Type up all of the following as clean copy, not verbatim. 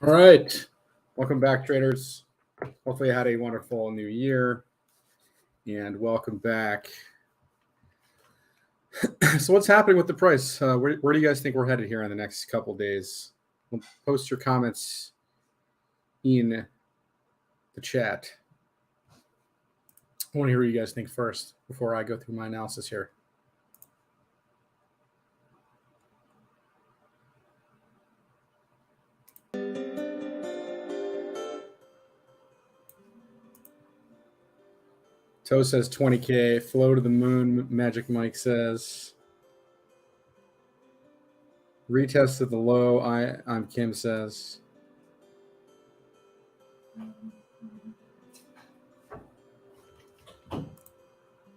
All right. Welcome back, traders. Hopefully you had a wonderful new year. And welcome back. So what's happening with the price? Where do you guys think we're headed here in the next couple days? Post your comments in the chat. I want to hear what you guys think first before I go through my analysis here. Toe says 20K. Flow to the moon, Magic Mike says. Retest of the low, I'm Kim says.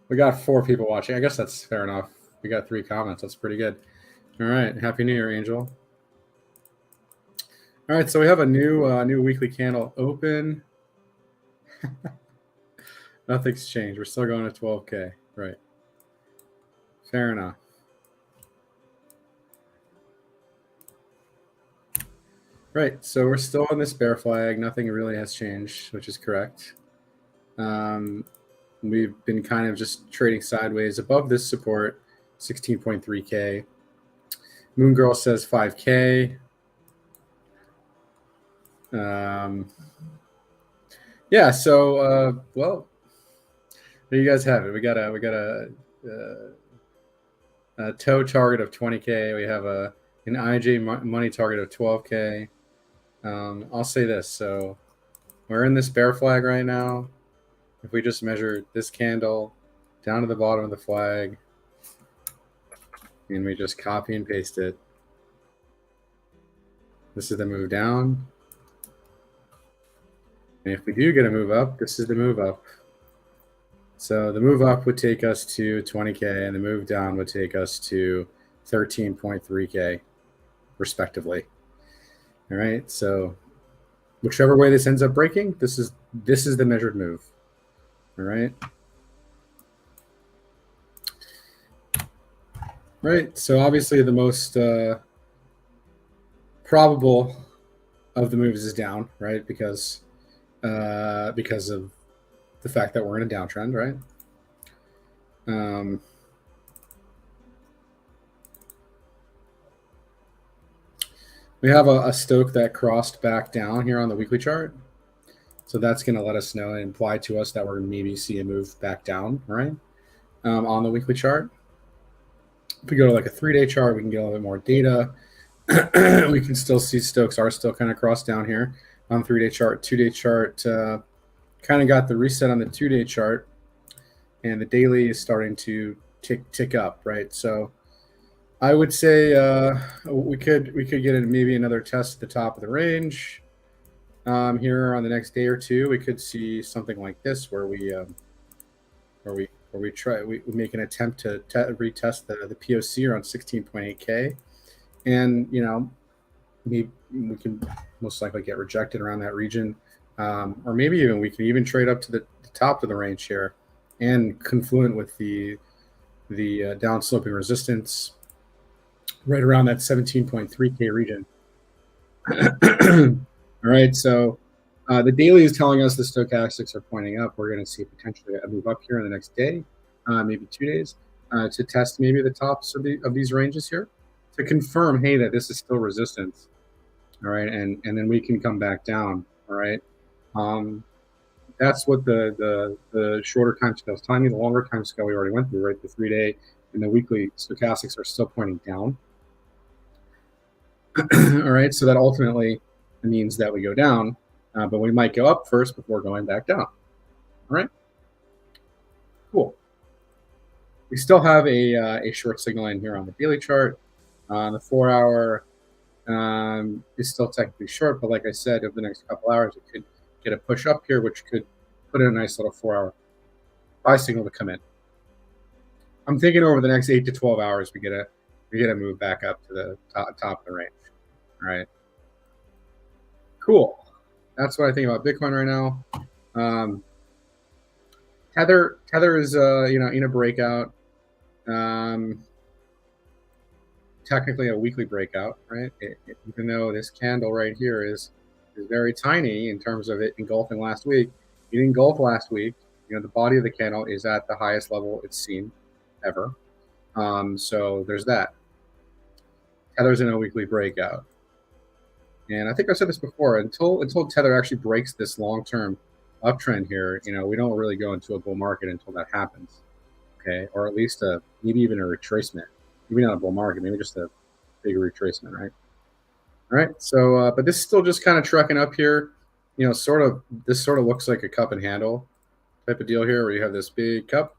We got 4 people watching. I guess that's fair enough. We got 3 comments. That's pretty good. All right. Happy New Year, Angel. All right. So we have a new weekly candle open. Nothing's changed. We're still going to 12K. Right. Fair enough. Right. So we're still on this bear flag. Nothing really has changed, which is correct. We've been kind of just trading sideways above this support, 16.3K. Moon Girl says 5K. Yeah. So well, there you guys have it. We got a toe target of 20K. We have an IJ money target of 12K. I'll say this. So we're in this bear flag right now. If we just measure this candle down to the bottom of the flag and we just copy and paste it, this is the move down. And if we do get a move up, this is the move up. So the move up would take us to 20K and the move down would take us to 13.3K respectively. All right. So whichever way this ends up breaking, this is the measured move. All right. Right. So obviously the most probable of the moves is down, right? Because of the fact that we're in a downtrend, right? We have a Stoke that crossed back down here on the weekly chart. So that's going to let us know and imply to us that we're going to maybe see a move back down, right? On the weekly chart. If we go to like a 3-day chart, we can get a little bit more data. We can still see Stokes are still kind of crossed down here on 3-day chart. 2-day chart kind of got the reset on the 2-day chart, and the daily is starting to tick up, right? So I would say we could get maybe another test at the top of the range. Here on the next day or two, we could see something like this where we make an attempt to retest the POC around 16.8K, and we can most likely get rejected around that region, or maybe even we can even trade up to the top of the range here and confluent with the downsloping resistance right around that 17.3K region. All right, so the daily is telling us the stochastics are pointing up. We're going to see potentially a move up here in the next day, maybe 2 days, to test maybe the tops of these ranges here to confirm, hey, that this is still resistance. All right, and then we can come back down. All right, that's what the shorter time scale is telling me. The longer time scale we already went through, right? The 3-day and the weekly stochastics are still pointing down. All right, so that ultimately means that we go down, but we might go up first before going back down. All right, cool. We still have a short signal in here on the daily chart. On the 4-hour is still technically short, but like I said, over the next couple hours, it could get a push up here, which could put in a nice little 4-hour buy signal to come in. I'm thinking over the next 8 to 12 hours, we get a move back up to the top of the range. All right. Cool. That's what I think about Bitcoin right now. Tether is in a breakout. Technically a weekly breakout, right? Even though this candle right here is is very tiny in terms of it engulfing last week. It engulfed last week. The body of the candle is at the highest level it's seen ever. So there's that. Tether's in a weekly breakout. And I think I've said this before, until Tether actually breaks this long-term uptrend here, we don't really go into a bull market until that happens. Okay, or at least maybe even a retracement. Maybe not a bull market, maybe just a bigger retracement, right? All right. So, but this is still just kind of trucking up here. This sort of looks like a cup and handle type of deal here, where you have this big cup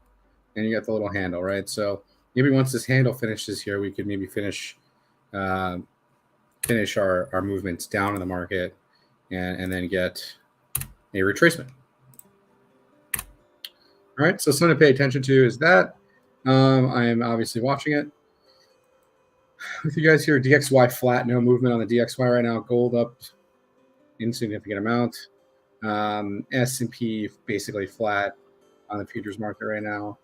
and you got the little handle, right? So maybe once this handle finishes here, we could maybe finish our movements down in the market and then get a retracement. All right. So something to pay attention to is that I am obviously watching it with you guys here. DXY flat, no movement on the DXY right now. Gold up insignificant amount. S&P basically flat on the futures market right now.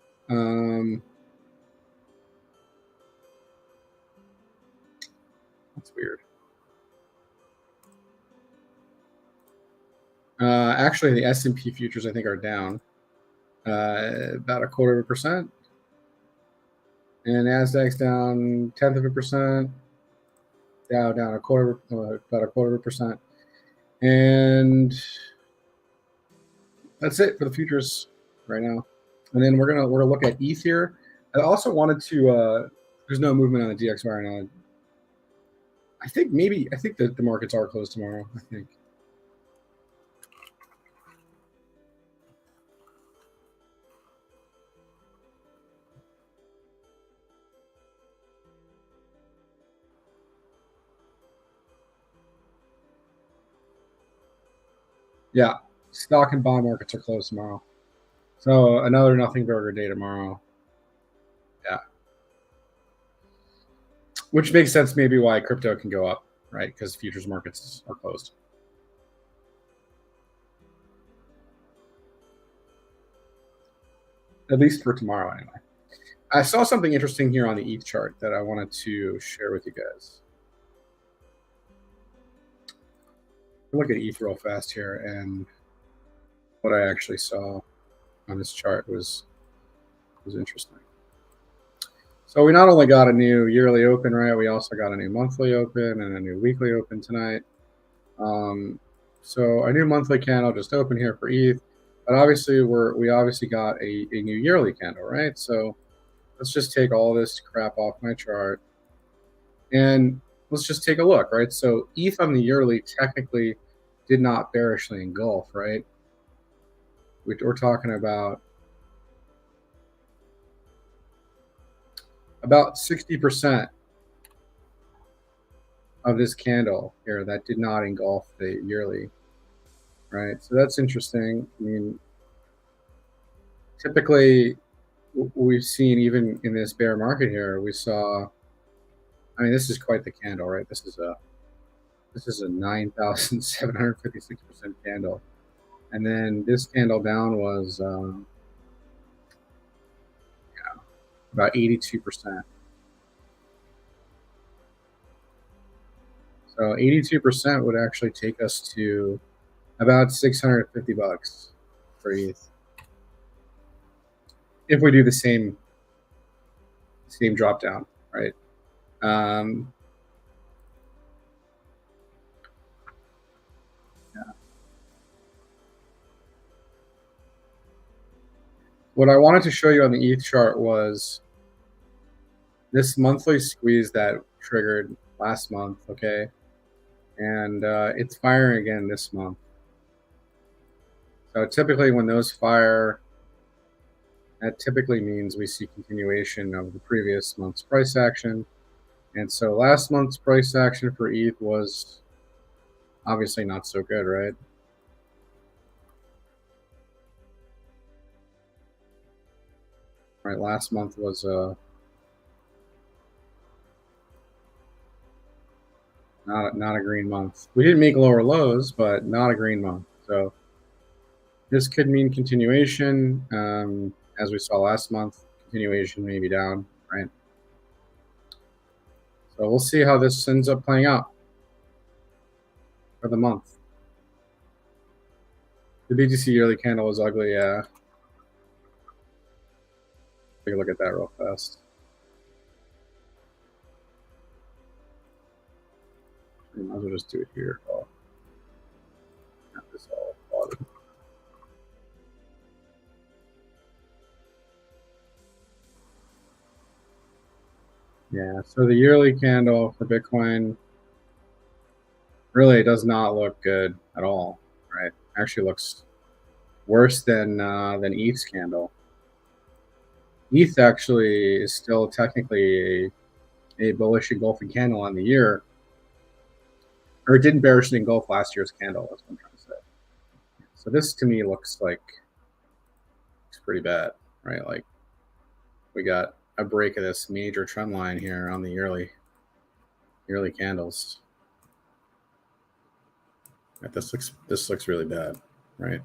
That's weird. Actually, the S&P futures I think are down about 0.25%, and Nasdaq's down 0.1%. Dow down about 0.25%, and that's it for the futures right now. And then we're gonna look at ETH here. I also wanted to. There's no movement on the DXY right now. I think that the markets are closed tomorrow. I think. Yeah, stock and bond markets are closed tomorrow. So another nothing burger day tomorrow. Yeah. Which makes sense maybe why crypto can go up, right? Because futures markets are closed. At least for tomorrow, anyway. I saw something interesting here on the ETH chart that I wanted to share with you guys. Look at ETH real fast here, and what I actually saw on this chart was interesting. So we not only got a new yearly open, right? We also got a new monthly open and a new weekly open tonight. So our new monthly candle just opened here for ETH, but obviously we obviously got a new yearly candle, right? So let's just take all this crap off my chart and let's just take a look, right? So ETH on the yearly technically did not bearishly engulf, right? We're talking about 60% of this candle here that did not engulf the yearly, right? So that's interesting. I mean, typically we've seen, even in this bear market here, we saw, I mean, this is quite the candle, right? This is a 9,756% candle. And then this candle down was about 82%. So 82% would actually take us to about $650 for ETH if we do the same drop down, right? Yeah. What I wanted to show you on the ETH chart was this monthly squeeze that triggered last month, okay? And it's firing again this month. So typically when those fire, that typically means we see continuation of the previous month's price action. And so last month's price action for ETH was obviously not so good, right? Right, last month was not a green month. We didn't make lower lows, but not a green month. So this could mean continuation, as we saw last month. Continuation maybe down, right? So we'll see how this ends up playing out for the month. The BTC yearly candle was ugly, yeah. Take a look at that real fast. I might as well just do it here. Oh, not this all bottom. Yeah, so the yearly candle for Bitcoin really does not look good at all, right? Actually looks worse than ETH's candle. ETH actually is still technically a bullish engulfing candle on the year, or it didn't bearishly engulf last year's candle. That's what I'm trying to say. So this to me looks pretty bad, right? Like we got a break of this major trend line here on the yearly candles. This looks really bad, right?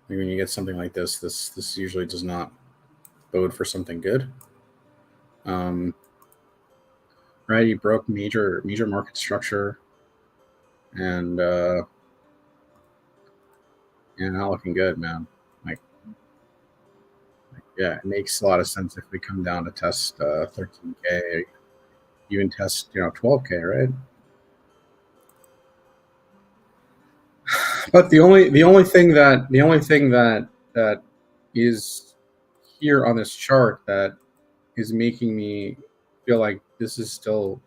When you get something like this usually does not bode for something good. Right, you broke major market structure, and not looking good, man. Like, yeah, it makes a lot of sense if we come down to test 13K, even test 12K, right? But the only thing that is here on this chart that is making me feel like this is still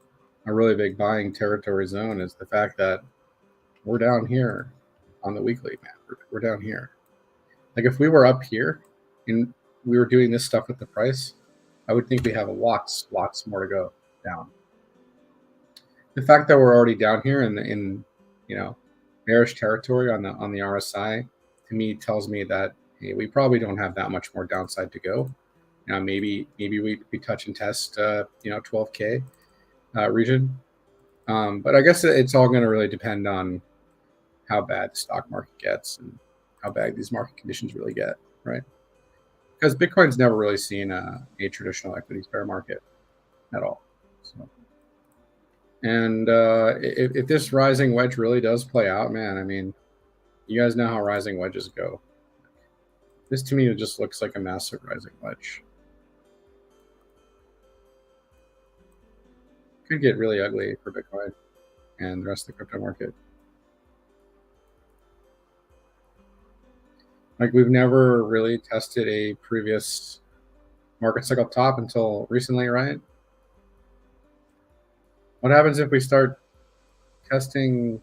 a really big buying territory zone is the fact that we're down here on the weekly, man. We're down here. Like if we were up here and we were doing this stuff with the price, I would think we have lots more to go down. The fact that we're already down here in bearish territory on the RSI, to me tells me that we probably don't have that much more downside to go. Now maybe we touch and test 12K region, but I guess it's all going to really depend on how bad the stock market gets and how bad these market conditions really get, right? Because Bitcoin's never really seen a traditional equities bear market at all. So, and if this rising wedge really does play out, man, I mean, you guys know how rising wedges go. This to me just looks like a massive rising wedge. Could get really ugly for Bitcoin and the rest of the crypto market. Like we've never really tested a previous market cycle top until recently, right? What happens if we start testing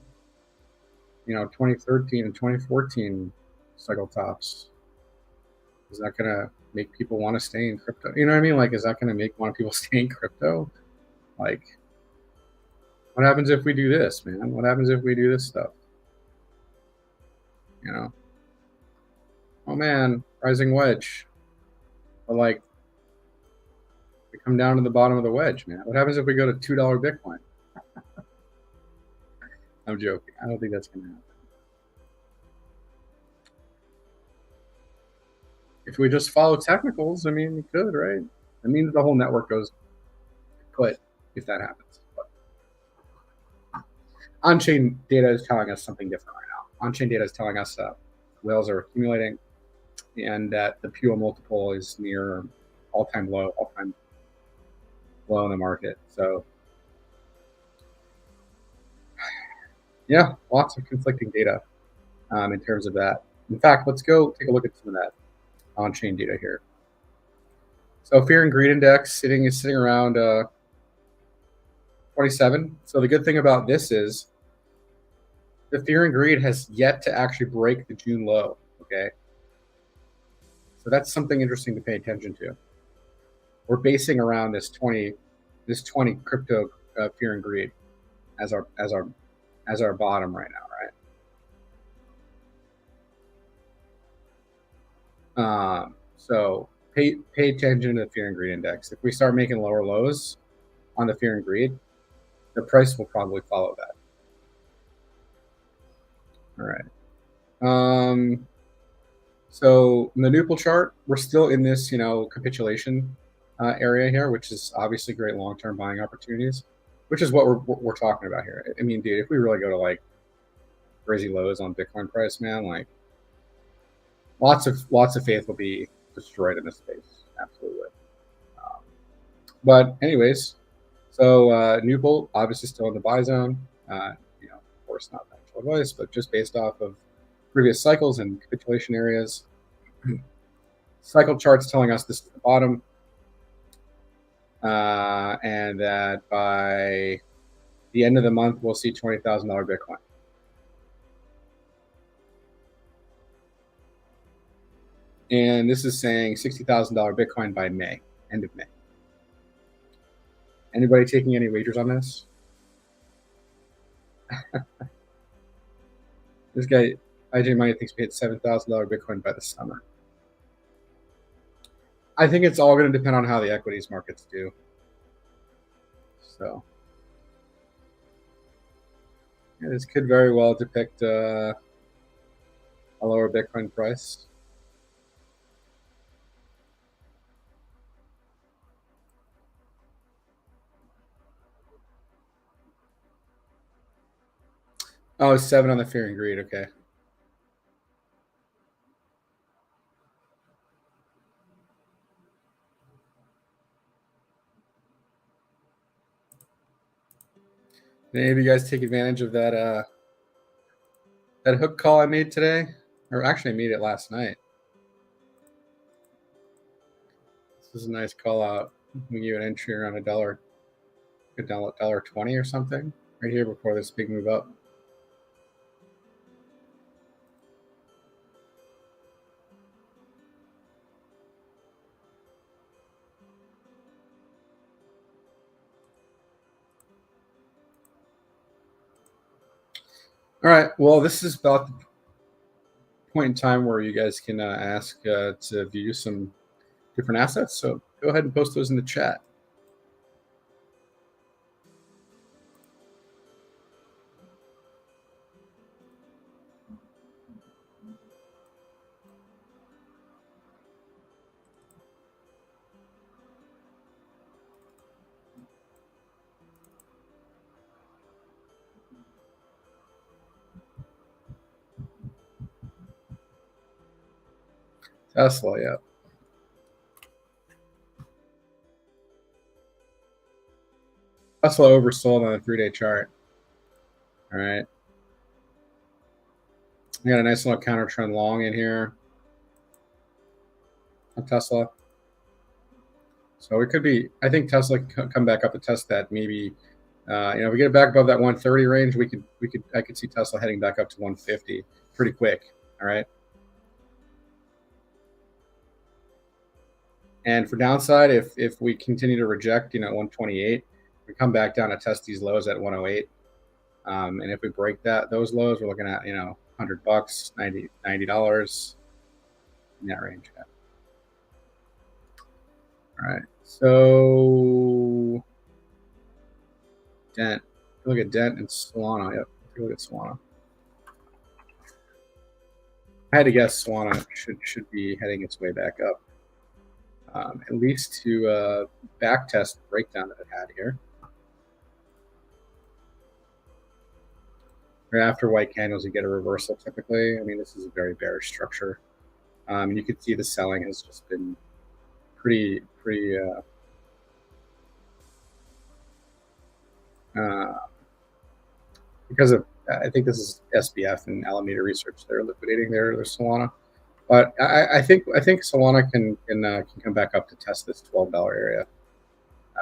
2013 and 2014 cycle tops? Is that gonna make people want to stay in crypto? You know what I mean? Like, is that gonna make more people stay in crypto? Like, what happens if we do this, man? What happens if we do this stuff? Oh man, rising wedge. But like, we come down to the bottom of the wedge, man. What happens if we go to $2 Bitcoin? I'm joking. I don't think that's gonna happen. If we just follow technicals, I mean, we could, right? I mean, the whole network goes put if that happens. But on-chain data is telling us something different right now. On-chain data is telling us that whales are accumulating and that the PUA multiple is near all-time low in the market. So, yeah, lots of conflicting data in terms of that. In fact, let's go take a look at some of that on-chain data here. So fear and greed index is sitting around 27. So the good thing about this is the fear and greed has yet to actually break the June low. Okay, so that's something interesting to pay attention to. We're basing around this 20 crypto fear and greed as our bottom right now, right? So pay attention to the fear and greed index. If we start making lower lows on the fear and greed, the price will probably follow that. All right. So in the Nupal chart, we're still in this, capitulation area here, which is obviously great long-term buying opportunities, which is what we're talking about here. I mean, dude, if we really go to like crazy lows on Bitcoin price, man, like lots of faith will be destroyed in this space. Absolutely. Um, but anyways, so new bolt obviously still in the buy zone. Of course, not actual advice, but just based off of previous cycles and capitulation areas. Cycle charts telling us this is the bottom, and that by the end of the month we'll see $20,000 Bitcoin. And this is saying $60,000 Bitcoin by May, end of May. Anybody taking any wagers on this? This guy, IJ Money, thinks we hit $7,000 Bitcoin by the summer. I think it's all going to depend on how the equities markets do. So, yeah, this could very well depict a lower Bitcoin price. Oh, 7 on the fear and greed. Okay. Did any of you guys take advantage of that hook call I made today? Or actually, I made it last night. This is a nice call out. We give an entry around $1.20 or something right here before this big move up. All right. Well, this is about the point in time where you guys can ask to view some different assets. So go ahead and post those in the chat. Tesla, yeah. Tesla oversold on a 3-day chart. All right. We got a nice little counter trend long in here on Tesla. So it could be, I think Tesla can come back up to test that. Maybe, if we get it back above that 130 range, I could see Tesla heading back up to 150 pretty quick. All right. And for downside, if we continue to reject, 128, we come back down to test these lows at 108. And if we break those lows, we're looking at, $100, $90 in that range. Yeah. All right. So Dent. Look at Dent and Solana. Yep. Take a look at Solana. I had to guess Solana should be heading its way back up. At least to back test the breakdown that it had here. Right after white candles, you get a reversal typically. I mean, this is a very bearish structure. You can see the selling has just been pretty because of, I think this is SBF and Alameda Research. They're liquidating their Solana, but I think Solana can come back up to test this $12 area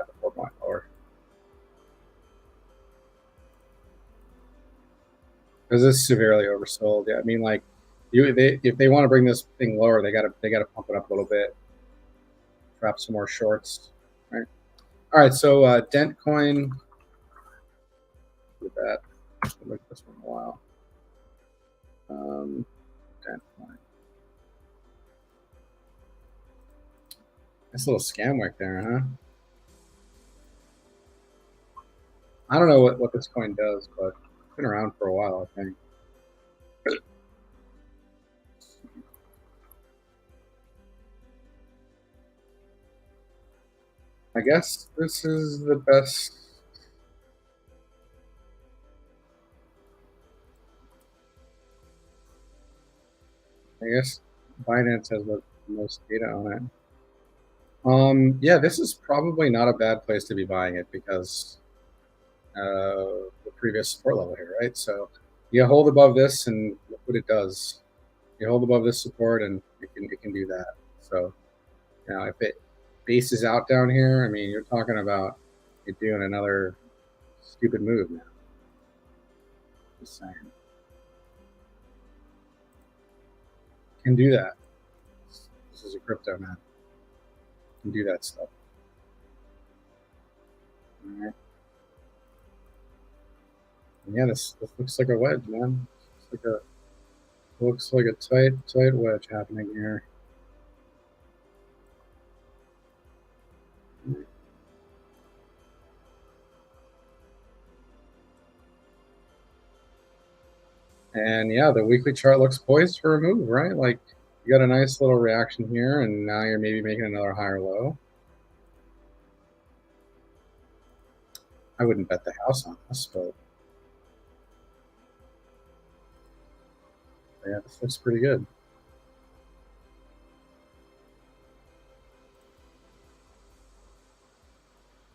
before going lower. Because this is severely oversold. Yeah, I mean, like, if they want to bring this thing lower, they gotta pump it up a little bit, drop some more shorts, right? All right, so Dent coin. Look at that. I've looked at this one in a while. Dent coin. Nice little scam wick there, huh? I don't know what this coin does, but it's been around for a while, I think. I guess this is the best. I guess Binance has the most data on it. Yeah, this is probably not a bad place to be buying it because the previous support level here, right? So you hold above this, and look what it does. You hold above this support, and it can do that. So if it bases out down here, I mean, you're talking about it doing another stupid move now. Just saying, can do that. This is a crypto man. Can do that stuff. All right. Yeah, this looks like a wedge, man. Looks like a tight wedge happening here. And yeah, the weekly chart looks poised for a move, right? Like you got a nice little reaction here, and now you're maybe making another higher low. I wouldn't bet the house on this, but yeah, this looks pretty good.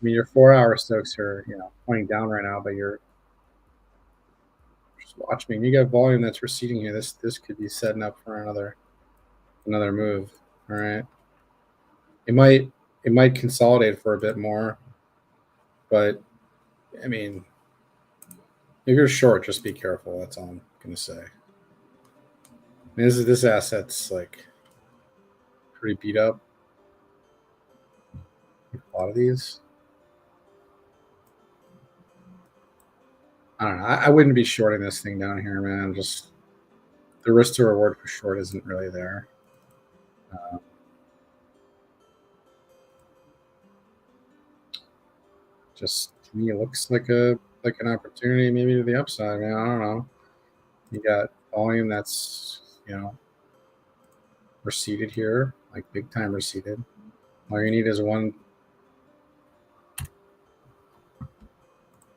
I mean, your 4 hour stokes are pointing down right now, but you're just watch me. You got volume that's receding here. This could be setting up for another move. All right, it might consolidate for a bit more, but I mean, if you're short, just be careful. That's all I'm gonna say. I mean, this asset's like pretty beat up. A lot of these. I don't know. I wouldn't be shorting this thing down here, man. Just the risk to reward for short isn't really there. Uh, just to me, it looks like an opportunity maybe to the upside, man. I don't know. You got volume that's receded here, like big time receded. All you need is one.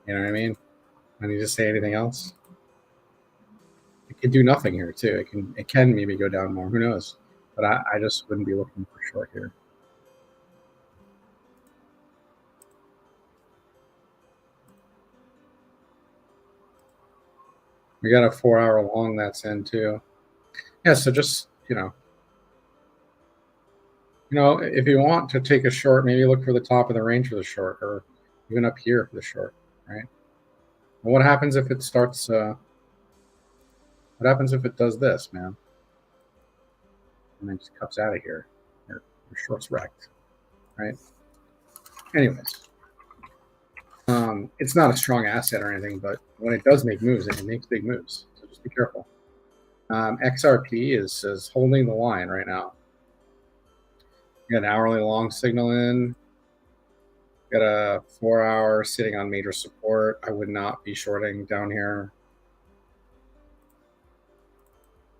You know what I mean? I need to say anything else. It can do nothing here too. It can maybe go down more. Who knows? But I just wouldn't be looking for short here. We got a 4 hour long that's in too. Yeah, so just if you want to take a short, maybe look for the top of the range for the short, or even up here for the short, right? And what happens if it starts? What happens if it does this, man? And then just cuts out of here. Your short's wrecked, right? Anyways, it's not a strong asset or anything, but when it does make moves, it makes big moves. So just be careful. XRP is holding the line right now. You got an hourly long signal in. Got a 4 hour sitting on major support. I would not be shorting down here.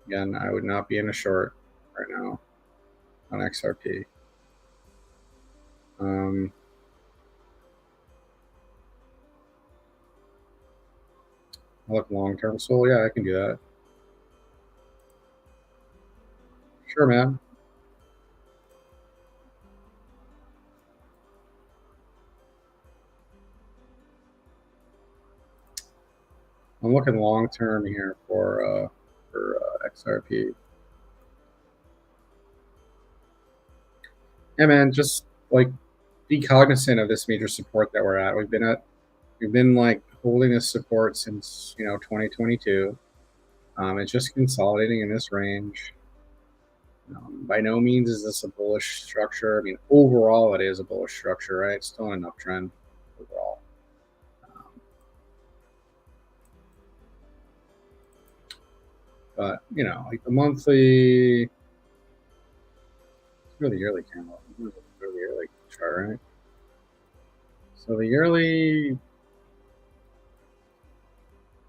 Again, I would not be in a short right now on XRP. I look long term. So yeah, I can do that. Sure, man. I'm looking long term here for XRP. Yeah, man. Just like be cognizant of this major support that we're at. We've been like holding this support since 2022. It's just consolidating in this range. By no means is this a bullish structure. I mean, overall, it is a bullish structure, right? It's still an uptrend overall. But like the monthly, or the yearly candle, or the yearly chart, right? So the yearly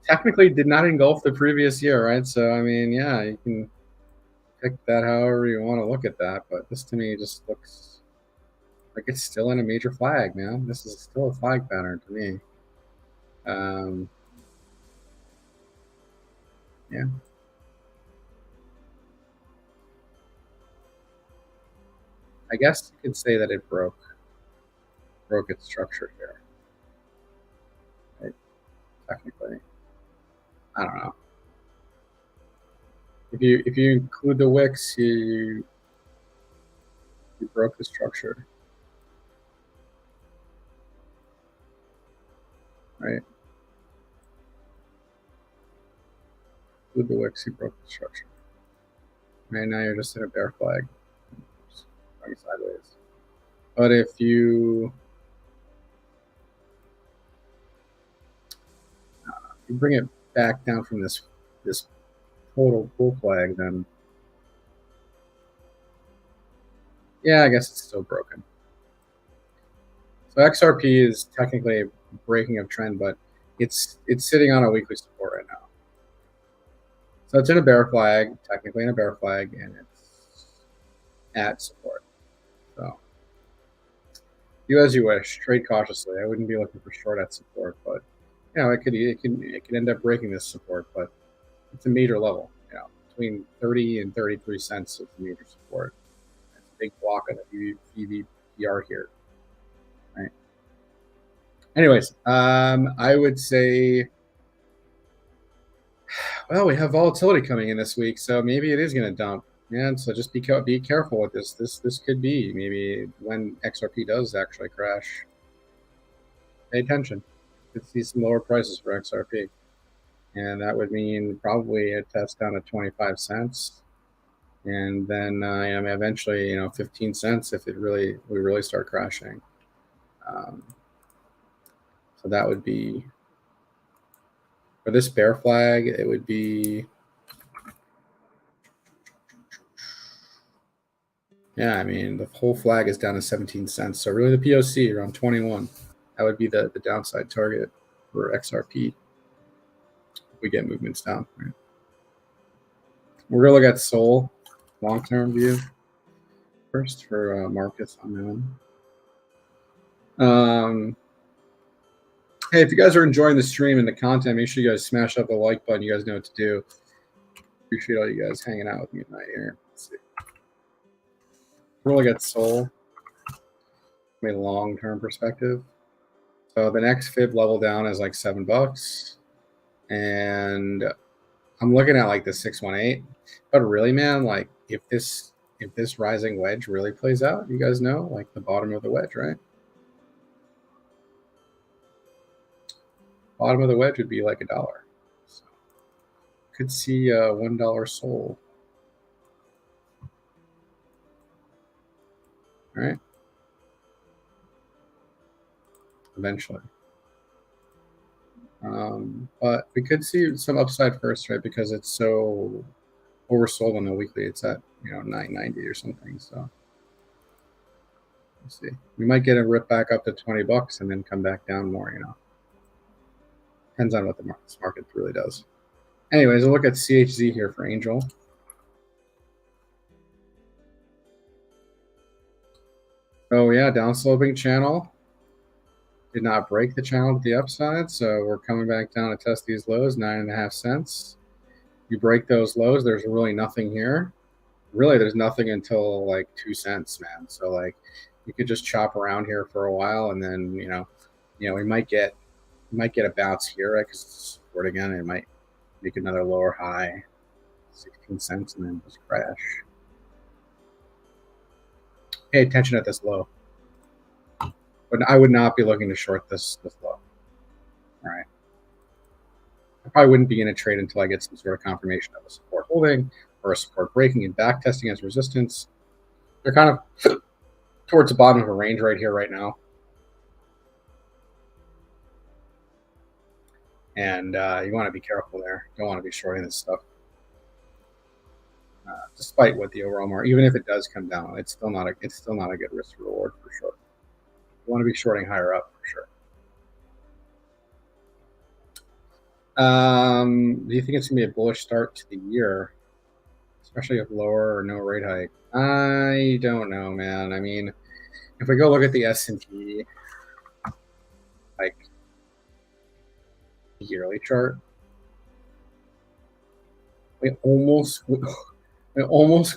technically did not engulf the previous year, right? So I mean, yeah, you can pick that however you want to look at that, but this to me just looks like it's still in a major flag, man. This is still a flag pattern to me. Yeah. I guess you could say that it broke its structure here, right? Technically, I don't know. If you include the wicks, you broke the structure, right? Include the wicks, you broke the structure. Right now you're just in a bear flag, going sideways. But if you bring it back down from this total bull flag, then yeah, I guess it's still broken. So XRP is technically a breaking of trend, but it's sitting on a weekly support right now. So it's in a bear flag, technically in a bear flag, and it's at support. So do as you wish. Trade cautiously. I wouldn't be looking for short at support, but you know it could end up breaking this support, but it's a major level. You know, between 30 and 33 cents is the major support. It's a big block on the EVPR here. Right. Anyways, I would say, well, we have volatility coming in this week, so maybe it is going to dump. And so just be careful with this. This could be maybe when XRP does actually crash. Pay attention. Could see some lower prices for XRP, and that would mean probably a test down to 25 cents, and then eventually 15 cents if we really start crashing. So that would be for this bear flag. It would be, yeah, I mean the whole flag is down to 17 cents. So really the POC around 21. That would be the downside target for XRP if we get movements down. Right? We're gonna look at Sol long-term view first for markets on that one. Hey, if you guys are enjoying the stream and the content, make sure you guys smash up the like button. You guys know what to do. Appreciate all you guys hanging out with me tonight here. Let's see. We're looking at Sol from a long-term perspective. So the next fib level down is like $7, and I'm looking at like the 618. But really, man, like if this rising wedge really plays out, you guys know, like the bottom of the wedge, right? Bottom of the wedge would be like $1. So could see $1 Sol. All right. Eventually. But we could see some upside first, right? Because it's so oversold on the weekly. It's at 990 or something. So let's see. We might get a rip back up to $20 and then come back down more. Depends on what this market really does. Anyways, we'll look at CHZ here for Angel. Oh yeah, downsloping channel. Did not break the channel to the upside, so we're coming back down to test these lows, 9.5 cents. You break those lows, there's really nothing here. Really, there's nothing until like 2 cents, man. So like, you could just chop around here for a while, and then we might get a bounce here, right? Because it's support again. It might make another lower high, 16 cents, and then just crash. Pay attention at this low. But I would not be looking to short this low. All right. I probably wouldn't begin a trade until I get some sort of confirmation of a support holding or a support breaking and back testing as resistance. They're kind of towards the bottom of a range right here, right now. And you want to be careful there. Don't want to be shorting this stuff. Despite what the overall market, even if it does come down, it's still not a good risk reward for sure. You want to be shorting higher up for sure. Do you think it's gonna be a bullish start to the year, especially with lower or no rate hike? I don't know, man. I mean, if we go look at the S&P, like yearly chart, we almost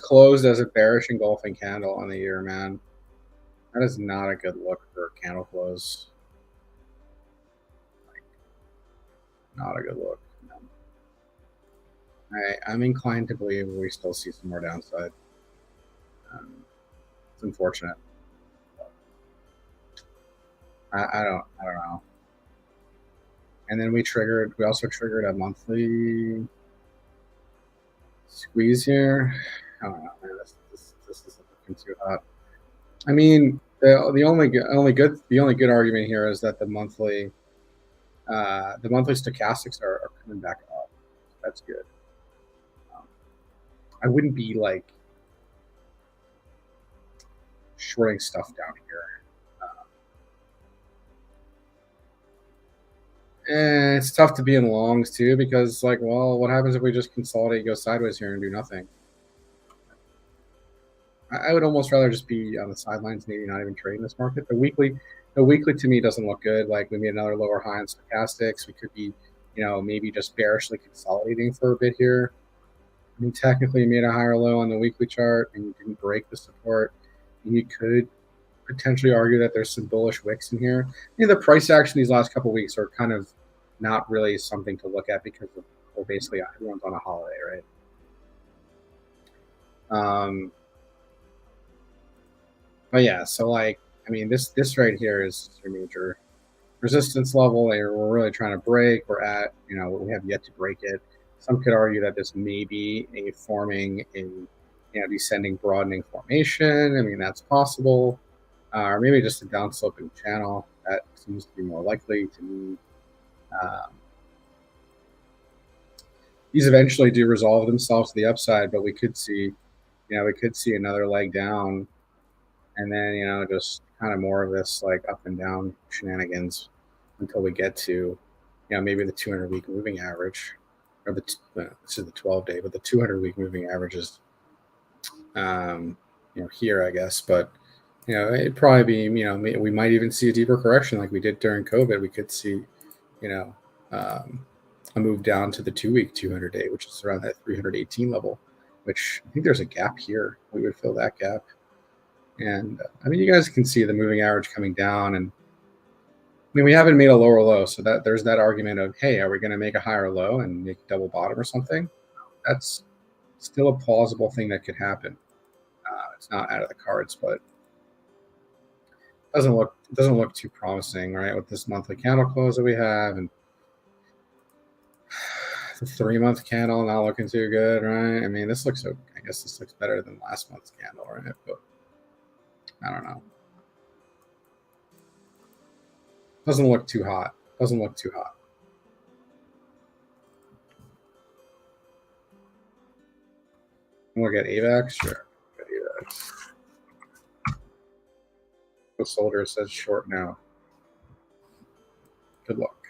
closed as a bearish engulfing candle on the year, man. That is not a good look for candle close. Not a good look. No. I'm inclined to believe we still see some more downside. It's unfortunate. I don't know. And then we also triggered a monthly squeeze here. I don't know, man. This isn't looking too hot. I mean, the only good argument here is that the monthly stochastics are coming back up. That's good. I wouldn't be like shorting stuff down here. And it's tough to be in longs too because, like, well, what happens if we just consolidate, go sideways here, and do nothing? I would almost rather just be on the sidelines, maybe not even trading this market. The weekly to me doesn't look good. Like we made another lower high on stochastics. We could be, maybe just bearishly consolidating for a bit here. I mean, technically, you made a higher low on the weekly chart and you didn't break the support. And you could potentially argue that there's some bullish wicks in here. The price action these last couple of weeks are kind of not really something to look at because basically everyone's on a holiday, right? But yeah, so like, I mean, this right here is your major resistance level. We're really trying to break. We're at, we have yet to break it. Some could argue that this may be a forming in, descending broadening formation. I mean, that's possible. Or maybe just a downsloping channel. That seems to be more likely to me. These eventually do resolve themselves to the upside, but we could see another leg down, and then just kind of more of this like up and down shenanigans until we get to maybe the 200-week moving average, or this is the 12-day, but the 200-week moving average is here, I guess. But it'd probably be we might even see a deeper correction like we did during COVID. We could see a move down to the 2-week 200-day, which is around that 318 level, which I think there's a gap here. We would fill that gap. And I mean, you guys can see the moving average coming down, and I mean, we haven't made a lower low, so that there's that argument of, hey, are we going to make a higher low and make double bottom or something? That's still a plausible thing that could happen. It's not out of the cards, but it doesn't look too promising, right? With this monthly candle close that we have, and the 3-month candle not looking too good, right? I mean, I guess this looks better than last month's candle, right? But I don't know. Doesn't look too hot. Look at AVAX, sure. AVAX. The soldier says short now. Good luck.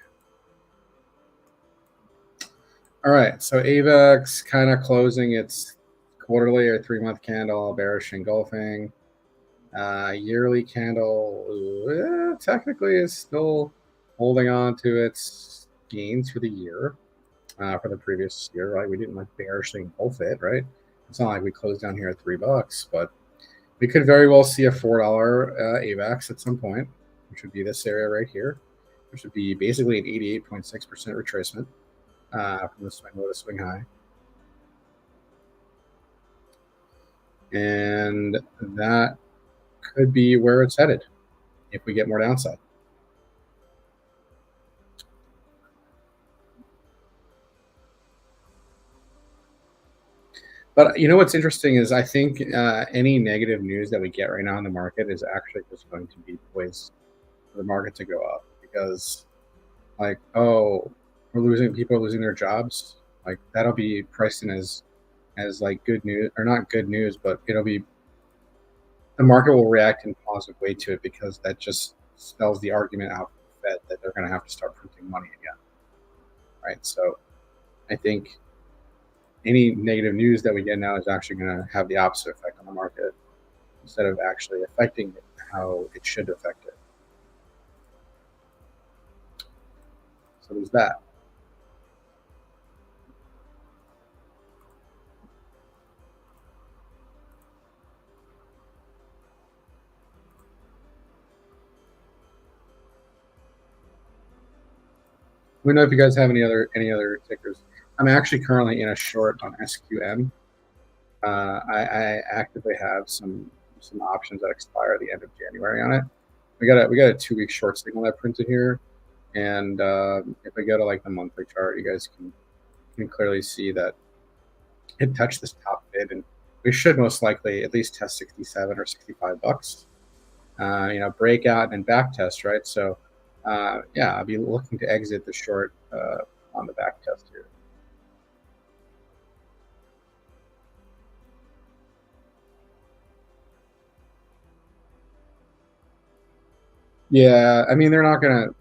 All right, so AVAX kind of closing its quarterly or 3-month candle, bearish engulfing. Yearly candle technically is still holding on to its gains for the year, for the previous year, right? We didn't like bearishly engulf it, right? It's not like we closed down here at $3, but we could very well see a $4 AVAX at some point, which would be this area right here, which would be basically an 88.6% retracement from the swing low to swing high. And that could be where it's headed if we get more downside. But what's interesting is I think any negative news that we get right now in the market is actually just going to be poised for the market to go up, because like, oh, people are losing their jobs. Like that'll be priced in as like good news, or not good news, but the market will react in a positive way to it, because that just spells the argument out for the Fed that they're going to have to start printing money again, right? So I think any negative news that we get now is actually going to have the opposite effect on the market, instead of actually affecting it how it should affect it. So there's that. me know if you guys have any other tickers. I'm actually currently in a short on SQM. I actively have some options that expire at the end of January on it. We got a 2-week short signal I printed here, and if I go to like the monthly chart, you guys can clearly see that it touched this top bid, and we should most likely at least test 67 or 65 bucks. Breakout and back test, right? So, yeah, I'll be looking to exit the short on the back test here. Yeah, I mean they're not gonna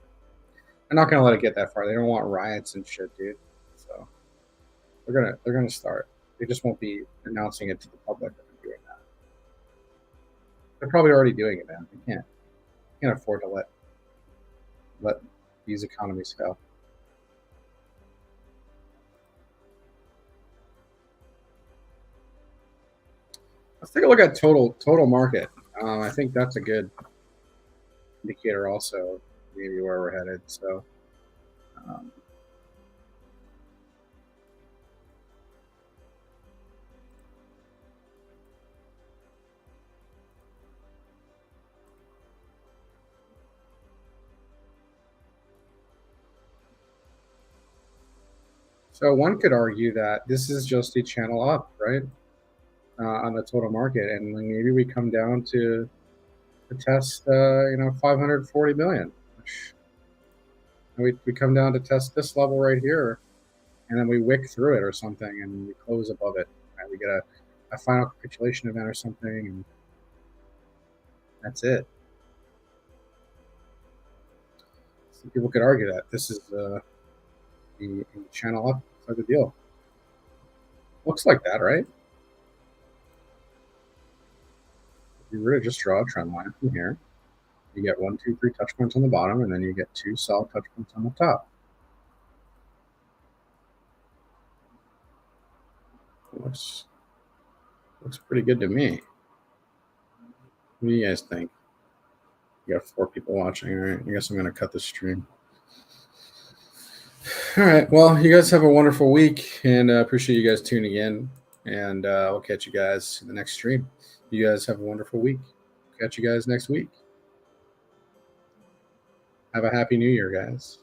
let it get that far. They don't want riots and shit, dude. So they're gonna start. They just won't be announcing it to the public that they're doing that. They're probably already doing it, man. They can't afford to let these economies fail. Let's take a look at total market. I think that's a good indicator, also maybe where we're headed. So. Um, So one could argue that this is just a channel up, right, on the total market, and maybe we come down to test, 540 million. We come down to test this level right here, and then we wick through it or something, and we close above it. Right? We get a final capitulation event or something, and that's it. So people could argue that this is a channel up type of deal. Looks like that, right? If you were to just draw a trend line from here, you get 1, 2, 3 touch points on the bottom, and then you get 2 solid touch points on the top. Looks pretty good to me. What do you guys think? You got 4 people watching. All right, I guess I'm gonna cut the stream. All right. Well, you guys have a wonderful week, and appreciate you guys tuning in. And we'll catch you guys in the next stream. You guys have a wonderful week. Catch you guys next week. Have a happy New Year, guys.